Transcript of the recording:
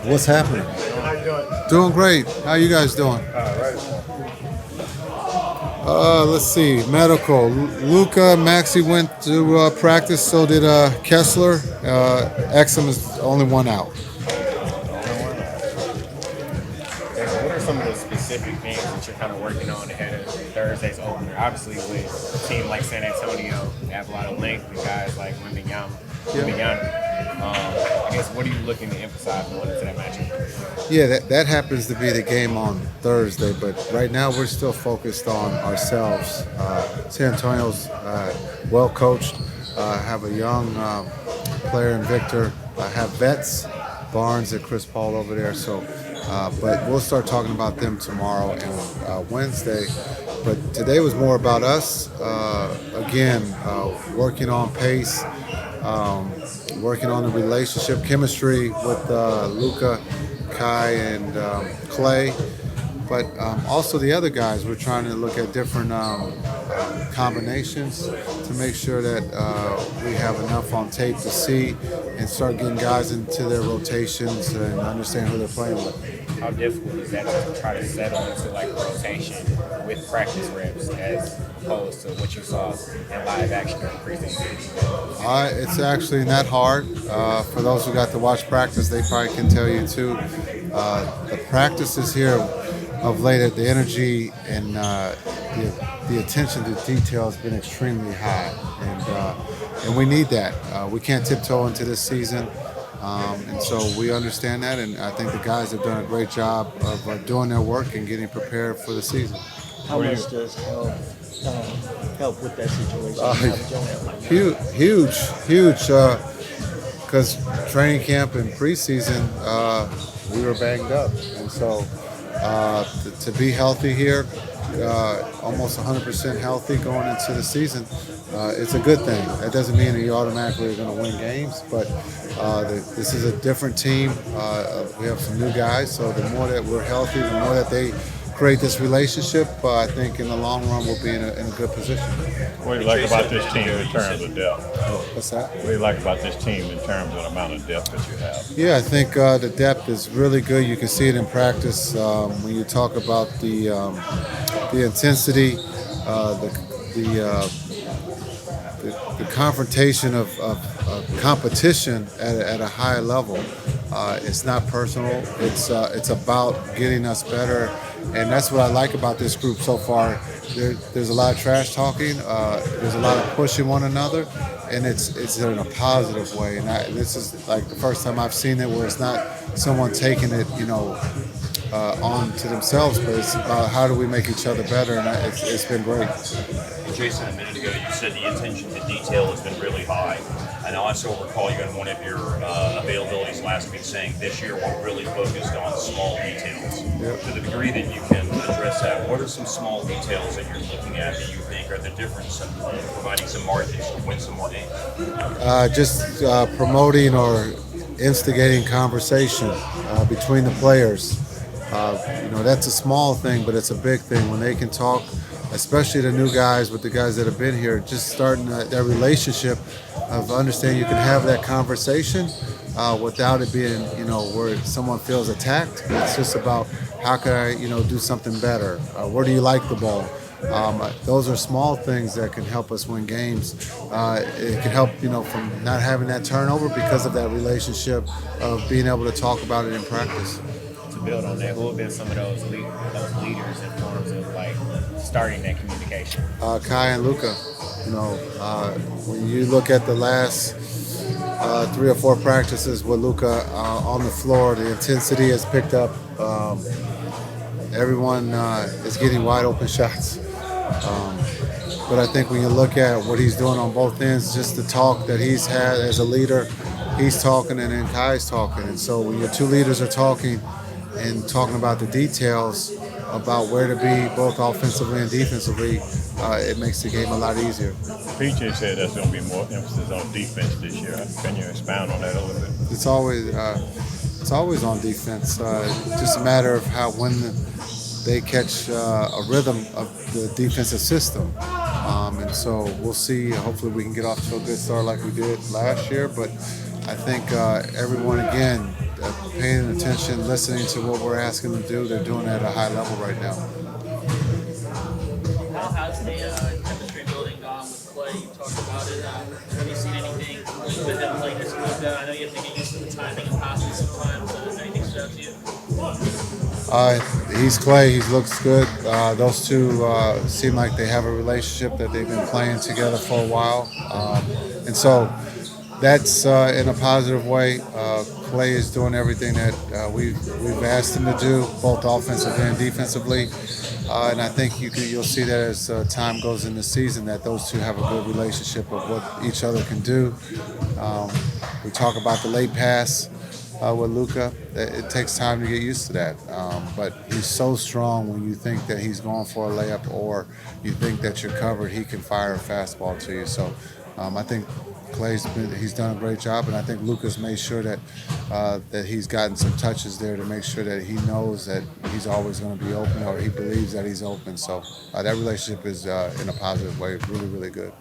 What's happening? How you doing? Doing great. How you guys doing? Right. Let's see. Medical. Luka, Maxi went to practice. So did Kessler. Exum is the only one out. What are some of the specific things that you're kind of working on ahead of Thursday's opener? Obviously, with a team like San Antonio, they have a lot of length, and guys like Wembanyama. I guess, what are you looking to emphasize going into that matchup? Yeah, that happens to be the game on Thursday, but right now we're still focused on ourselves. San Antonio's well coached, have a young player in Victor, have vets, Barnes and Chris Paul over there. So, but we'll start talking about them tomorrow and Wednesday. But today was more about us. Again, working on pace. Working on the relationship, chemistry with Luka, Kai, and Klay. But also the other guys, we're trying to look at different combinations to make sure that we have enough on tape to see and start getting guys into their rotations and understand who they're playing with. How difficult is that to try to settle into like rotation with practice reps as opposed to what you saw in live action during preseason? It's actually not hard. For those who got to watch practice, they probably can tell you too. The practices here of late, the energy and the attention to detail has been extremely high, and we need that. We can't tiptoe into this season. And so we understand that, and I think the guys have done a great job of doing their work and getting prepared for the season. How much does help with that situation? Huge. Because training camp and preseason, we were banged up, and so to be healthy here, almost 100% healthy going into the season, it's a good thing. That doesn't mean that you automatically are going to win games, but this is a different team. We have some new guys, so the more that we're healthy, the more that they create this relationship, I think in the long run we'll be in a good position. What do you like about this team in terms of depth? What's that? What do you like about this team in terms of the amount of depth that you have? Yeah, I think the depth is really good. You can see it in practice when you talk about the intensity, the confrontation of competition at a high level. It's not personal. It's about getting us better, and that's what I like about this group so far. There's a lot of trash talking. There's a lot of pushing one another, and it's in a positive way. And this is like the first time I've seen it where it's not someone taking it, on to themselves, but it's about how do we make each other better, and it's been great. Jason, a minute ago, you said the attention to detail has been really high. I know I still recall you in one of your availabilities last week saying this year we're really focused on small details. Yep. To the degree that you can address that, what are some small details that you're looking at that you think are the difference in providing some margins to win some more games? Just promoting or instigating conversation between the players. That's a small thing, but it's a big thing when they can talk, especially the new guys with the guys that have been here, just starting that relationship of understanding you can have that conversation without it being, where someone feels attacked. It's just about how can I, do something better? Where do you like the ball? Those are small things that can help us win games. It can help, from not having that turnover because of that relationship of being able to talk about it in practice. To build on that, who have been some of those leaders in terms of like starting that communication? Kai and Luka. When you look at the last 3 or 4 practices with Luka on the floor, the intensity has picked up. Everyone is getting wide open shots. But I think when you look at what he's doing on both ends, just the talk that he's had as a leader, he's talking and then Kai's talking. And so when your two leaders are talking and talking about the details about where to be both offensively and defensively, it makes the game a lot easier. PJ said there's going to be more emphasis on defense this year. Can you expound on that a little bit? It's always on defense. Just a matter of when they catch a rhythm of the defensive system. And so we'll see. Hopefully we can get off to a good start like we did last year. But I think everyone, again, paying attention, listening to what we're asking them to do. They're doing it at a high level right now. How has the chemistry building gone with Klay? You talked about it. Have you seen anything with him playing this Luka? I know you have to get used to the timing and passing sometimes. Has anything stood out to you? He's Klay. He looks good. Those two seem like they have a relationship that they've been playing together for a while, and so that's in a positive way. Klay is doing everything that we've asked him to do, both offensively and defensively. And I think you'll see that as time goes in the season, that those two have a good relationship of what each other can do. We talk about the late pass with Luka. It takes time to get used to that. But he's so strong when you think that he's going for a layup or you think that you're covered, he can fire a fastball to you. So I think he's done a great job, and I think Luka's made sure that that he's gotten some touches there to make sure that he knows that he's always going to be open, or he believes that he's open. So that relationship is in a positive way, really, really good.